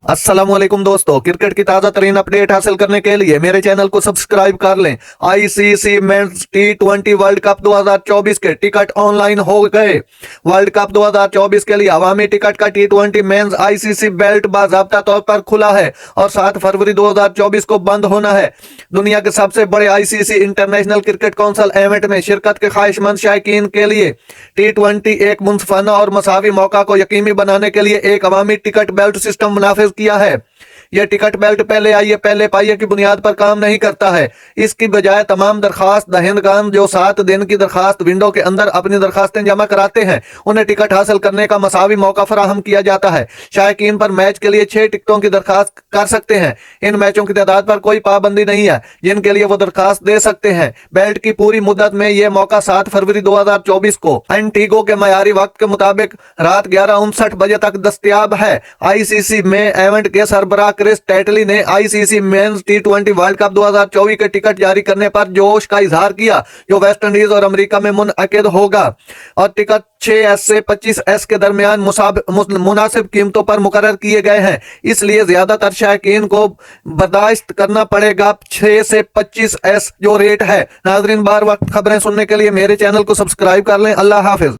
अस्सलामुअलैकुम दोस्तों, क्रिकेट की ताजा तरीन अपडेट हासिल करने के लिए मेरे चैनल को सब्सक्राइब कर लें। आईसीसी मेंस टी20 वर्ल्ड कप 2024 के टिकट ऑनलाइन हो गए। वर्ल्ड कप 2024 के लिए अवामी टिकट का टी20 मेंस आईसीसी बेल्ट बाज़ाब्ता तौर पर खुला है और 7 फरवरी 2024 को बंद होना है। दुनिया के सबसे बड़े ICC international cricket council event में शिरकत के ख्वाहिशमंद शायकीन के लिए टी20 एक मुनफाना और मसावी मौका को यकीनी बनाने के लिए एक अवामी टिकट बेल्ट सिस्टम नाफिज किया है। यह टिकट बेल्ट पहले आइए पहले पाइए की बुनियाद पर काम नहीं करता है। इसकी बजाय तमाम दरखास्त दहिंदगान जो 7 दिन की दरखास्त विंडो के अंदर अपनी दरखास्तें जमा कराते हैं, उन्हें टिकट हासिल करने का मसावी मौका फराहम किया जाता है। शायकीन पर मैच के लिए 6 टिकटों की दरखास्त कर सकते हैं। इन मैचों की तादाद पर कोई पाबंदी नहीं है जिनके लिए वो दरखास्त दे सकते हैं। बेल्ट की पूरी मुद्दत में यह मौका 7 फरवरी 2024 को एंटीगो के मयारी वक्त के मुताबिक रात 11:59 बजे तक दस्तयाब है। आईसीसी में इवेंट के सरबराह क्रिस टेटली ने आईसीसी मेंस टी20 वर्ल्ड कप 2024 के टिकट जारी करने पर जोश का इजहार किया, जो वेस्ट इंडीज और अमेरिका में मुनअकिद होगा और टिकट 6S से 25S के दरमियान मुनासिब कीमतों पर मुकर्रर किए गए हैं। इसलिए ज्यादातर शायकीन को बर्दाश्त करना पड़ेगा 6 से 25S जो रेट है। नाजरीन, बार वक्त खबरें सुनने के लिए मेरे चैनल को सब्सक्राइब कर लें। अल्लाह हाफिज।